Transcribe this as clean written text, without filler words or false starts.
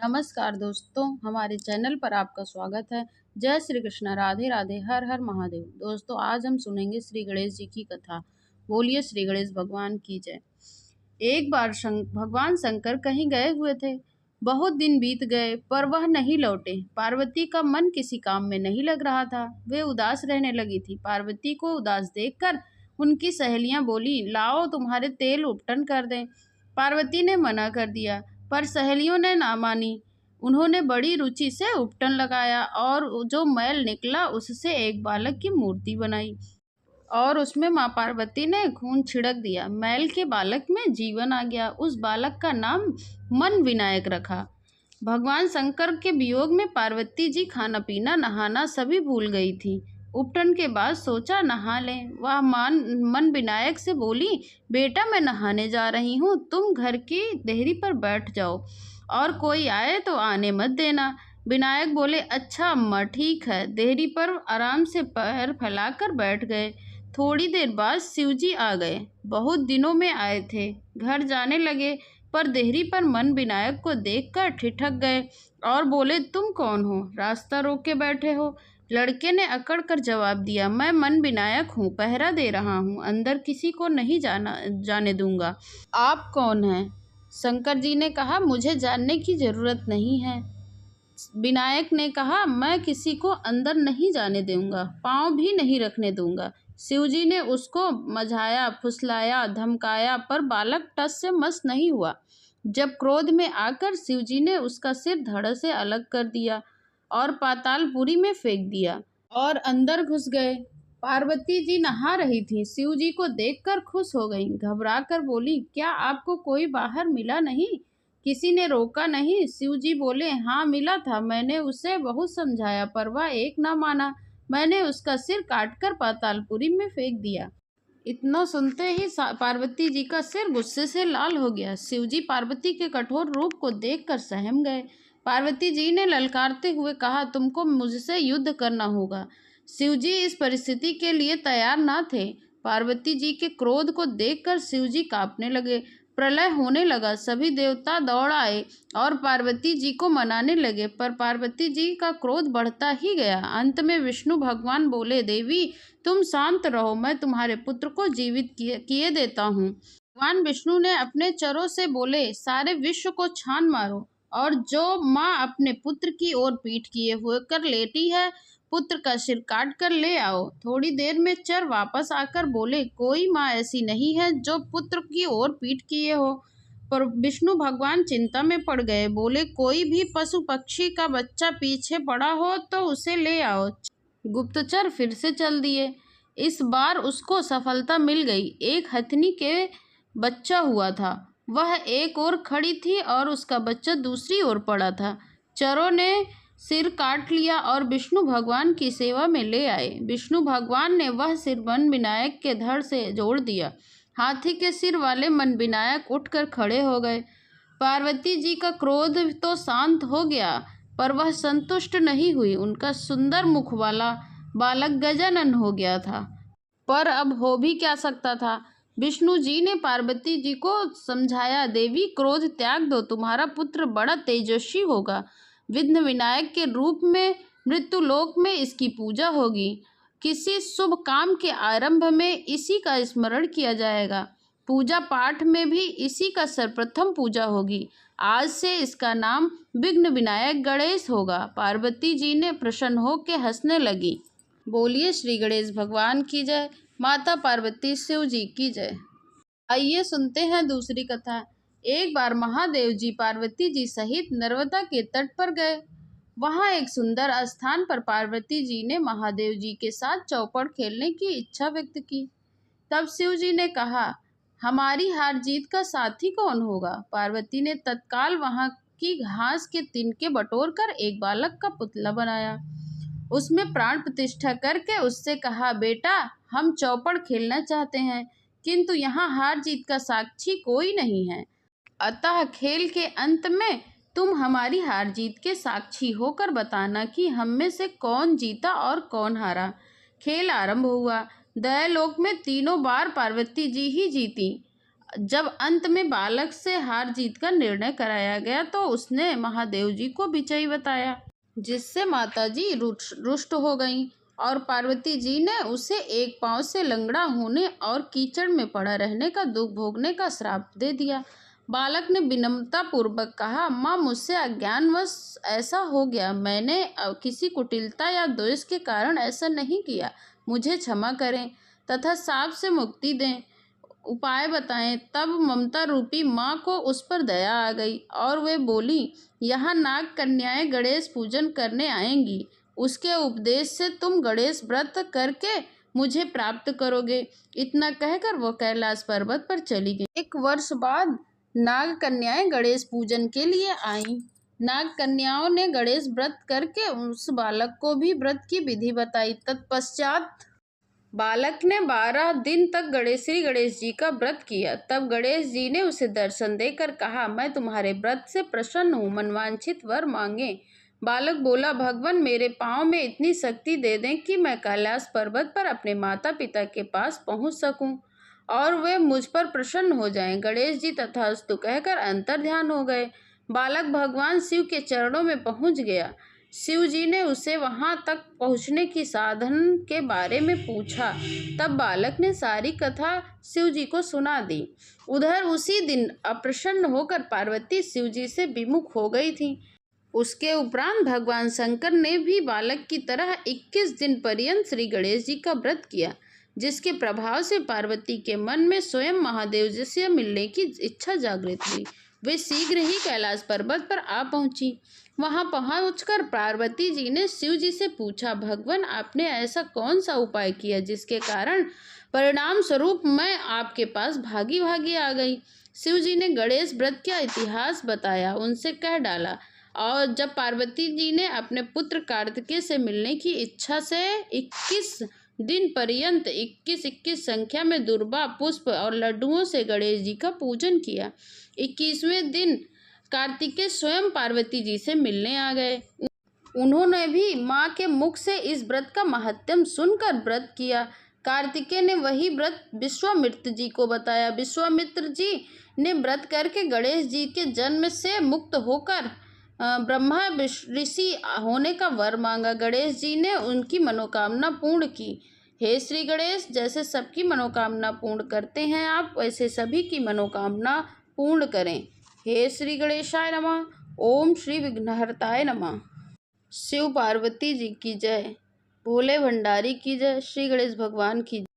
नमस्कार दोस्तों, हमारे चैनल पर आपका स्वागत है। जय श्री कृष्ण, राधे राधे, हर हर महादेव। दोस्तों, आज हम सुनेंगे श्री गणेश जी की कथा। बोलिए श्री गणेश भगवान की जय। एक बार भगवान शंकर कहीं गए हुए थे। बहुत दिन बीत गए पर वह नहीं लौटे। पार्वती का मन किसी काम में नहीं लग रहा था। वे उदास रहने लगी थी। पार्वती को उदास देखकर उनकी सहेलियां बोली, लाओ तुम्हारे तेल उपटन कर दें। पार्वती ने मना कर दिया पर सहेलियों ने ना मानी। उन्होंने बड़ी रुचि से उपटन लगाया और जो मैल निकला उससे एक बालक की मूर्ति बनाई और उसमें माँ पार्वती ने खून छिड़क दिया। मैल के बालक में जीवन आ गया। उस बालक का नाम मन विनायक रखा। भगवान शंकर के वियोग में पार्वती जी खाना पीना नहाना सभी भूल गई थी। उपटन के बाद सोचा नहा लें। वह मन विनायक से बोली, बेटा मैं नहाने जा रही हूँ, तुम घर की देहरी पर बैठ जाओ और कोई आए तो आने मत देना। विनायक बोले, अच्छा अम्मा ठीक है। देहरी पर आराम से पैर फैलाकर बैठ गए। थोड़ी देर बाद शिवजी आ गए। बहुत दिनों में आए थे। घर जाने लगे पर देहरी पर मन विनायक को देखकर ठिठक गए और बोले, तुम कौन हो, रास्ता रोक के बैठे हो। लड़के ने अकड़ कर जवाब दिया, मैं मन विनायक हूँ, पहरा दे रहा हूँ, अंदर किसी को नहीं जाने दूंगा। आप कौन हैं? शंकर जी ने कहा, मुझे जानने की जरूरत नहीं है। विनायक ने कहा, मैं किसी को अंदर नहीं जाने दूंगा, पाँव भी नहीं रखने दूंगा। शिवजी ने उसको मझाया, फुसलाया, धमकाया पर बालक टस से मस नहीं हुआ। जब क्रोध में आकर शिवजी ने उसका सिर धड़ से अलग कर दिया और पातालपुरी में फेंक दिया और अंदर घुस गए। पार्वती जी नहा रही थी। शिवजी को देखकर खुश हो गईं। घबरा कर बोली, क्या आपको कोई बाहर मिला नहीं? किसी ने रोका नहीं? शिवजी बोले, हाँ मिला था। मैंने उसे बहुत समझाया पर वह एक ना माना। मैंने उसका सिर काटकर पातालपुरी में फेंक दिया। इतना सुनते ही पार्वती जी का सिर गुस्से से लाल हो गया। शिवजी पार्वती के कठोर रूप को देखकर सहम गए। पार्वती जी ने ललकारते हुए कहा, तुमको मुझसे युद्ध करना होगा। शिवजी इस परिस्थिति के लिए तैयार ना थे। पार्वती जी के क्रोध को देखकर शिवजी कांपने लगे। प्रलय होने लगा। सभी देवता दौड़ आए और पार्वती जी को मनाने लगे पर पार्वती जी का क्रोध बढ़ता ही गया। अंत में विष्णु भगवान बोले, देवी तुम शांत रहो, मैं तुम्हारे पुत्र को जीवित किए देता हूँ। भगवान विष्णु ने अपने चरों से बोले, सारे विश्व को छान मारो और जो माँ अपने पुत्र की ओर पीठ किए हुए कर लेटी है, पुत्र का सिर काट कर ले आओ। थोड़ी देर में चर वापस आकर बोले, कोई माँ ऐसी नहीं है जो पुत्र की ओर पीठ किए हो। पर विष्णु भगवान चिंता में पड़ गए। बोले, कोई भी पशु पक्षी का बच्चा पीछे पड़ा हो तो उसे ले आओ। गुप्तचर फिर से चल दिए। इस बार उसको सफलता मिल गई। एक हथनी के बच्चा हुआ था। वह एक ओर खड़ी थी और उसका बच्चा दूसरी ओर पड़ा था। चरों ने सिर काट लिया और विष्णु भगवान की सेवा में ले आए। विष्णु भगवान ने वह सिर मन विनायक के धड़ से जोड़ दिया। हाथी के सिर वाले मन विनायक उठकर खड़े हो गए। पार्वती जी का क्रोध तो शांत हो गया पर वह संतुष्ट नहीं हुई। उनका सुंदर मुख वाला बालक गजानन हो गया था। पर अब हो भी क्या सकता था। विष्णु जी ने पार्वती जी को समझाया, देवी क्रोध त्याग दो, तुम्हारा पुत्र बड़ा तेजस्वी होगा। विघ्न विनायक के रूप में मृत्यु लोक में इसकी पूजा होगी। किसी शुभ काम के आरंभ में इसी का स्मरण किया जाएगा। पूजा पाठ में भी इसी का सर्वप्रथम पूजा होगी। आज से इसका नाम विघ्न विनायक गणेश होगा। पार्वती जी ने प्रसन्न होकर हंसने लगी। बोलिए श्री गणेश भगवान की जय। माता पार्वती शिव जी की जय। आइए सुनते हैं दूसरी कथा। एक बार महादेव जी पार्वती जी सहित नर्मदा के तट पर गए। वहां एक सुंदर स्थान पर पार्वती जी ने महादेव जी के साथ चौपड़ खेलने की इच्छा व्यक्त की। तब शिव जी ने कहा, हमारी हार जीत का साथी कौन होगा? पार्वती ने तत्काल वहां की घास के तिनके बटोर कर एक बालक का पुतला बनाया। उसमें प्राण प्रतिष्ठा करके उससे कहा, बेटा हम चौपड़ खेलना चाहते हैं किंतु यहाँ हार जीत का साक्षी कोई नहीं है, अतः खेल के अंत में तुम हमारी हार जीत के साक्षी होकर बताना कि हम में से कौन जीता और कौन हारा। खेल आरंभ हुआ। दयालोक में तीनों बार पार्वती जी ही जीती। जब अंत में बालक से हार जीत का निर्णय कराया गया तो उसने महादेव जी को विजयी बताया, जिससे माता जी रुष्ट हो गईं और पार्वती जी ने उसे एक पांव से लंगड़ा होने और कीचड़ में पड़ा रहने का दुख भोगने का श्राप दे दिया। बालक ने विनम्रता पूर्वक कहा, माँ मुझसे अज्ञानवश ऐसा हो गया, मैंने किसी कुटिलता या द्वेष के कारण ऐसा नहीं किया, मुझे क्षमा करें तथा शाप से मुक्ति दें, उपाय बताएं। तब ममता रूपी माँ को उस पर दया आ गई और वे बोली, यहाँ नाग कन्याएं गणेश पूजन करने आएंगी, उसके उपदेश से तुम गणेश व्रत करके मुझे प्राप्त करोगे। इतना कहकर वो कैलाश पर्वत पर चली गई। 1 वर्ष बाद नाग कन्याएं गणेश पूजन के लिए आईं। नाग कन्याओं ने गणेश व्रत करके उस बालक को भी व्रत की विधि बताई। तत्पश्चात बालक ने 12 दिन तक श्री गणेश जी का व्रत किया। तब गणेश जी ने उसे दर्शन देकर कहा, मैं तुम्हारे व्रत से प्रसन्न हूँ, मनवांछित वर मांगे। बालक बोला, भगवान मेरे पाँव में इतनी शक्ति दे दें कि मैं कैलाश पर्वत पर अपने माता पिता के पास पहुँच सकूँ और वे मुझ पर प्रसन्न हो जाएं। गणेश जी तथास्तु कहकर अंतर ध्यान हो गए। बालक भगवान शिव के चरणों में पहुँच गया। शिव जी ने उसे वहां तक पहुंचने की साधन के बारे में पूछा। तब बालक ने सारी कथा शिव जी को सुना दी। उधर उसी दिन अप्रसन्न होकर पार्वती शिव जी से विमुख हो गई थी। उसके उपरांत भगवान शंकर ने भी बालक की तरह 21 दिन पर्यंत श्री गणेश जी का व्रत किया, जिसके प्रभाव से पार्वती के मन में स्वयं महादेव जी से मिलने की इच्छा जागृत हुई। वे शीघ्र ही कैलाश पर्वत पर आ पहुंची। वहां पहुंचकर पार्वती जी ने शिव जी से पूछा, भगवान आपने ऐसा कौन सा उपाय किया जिसके कारण परिणाम स्वरूप मैं आपके पास भागी भागी आ गई। शिव जी ने गणेश व्रत का इतिहास बताया, उनसे कह डाला। और जब पार्वती जी ने अपने पुत्र कार्तिकेय से मिलने की इच्छा से 21 दिन पर्यंत 21 संख्या में दुर्वा पुष्प और लड्डुओं से गणेश जी का पूजन किया, 21वें दिन कार्तिकेय स्वयं पार्वती जी से मिलने आ गए। उन्होंने भी माँ के मुख से इस व्रत का महत्व सुनकर व्रत किया। कार्तिकेय ने वही व्रत विश्वामित्र जी को बताया। विश्वामित्र जी ने व्रत करके गणेश जी के जन्म से मुक्त होकर ब्रह्मा ऋषि होने का वर मांगा। गणेश जी ने उनकी मनोकामना पूर्ण की। हे श्री गणेश, जैसे सबकी मनोकामना पूर्ण करते हैं आप, वैसे सभी की मनोकामना पूर्ण करें। हे श्री गणेशाय नमः। ओम श्री विघ्नहर्ताय नमः। शिव पार्वती जी की जय। भोले भंडारी की जय। श्री गणेश भगवान की जय।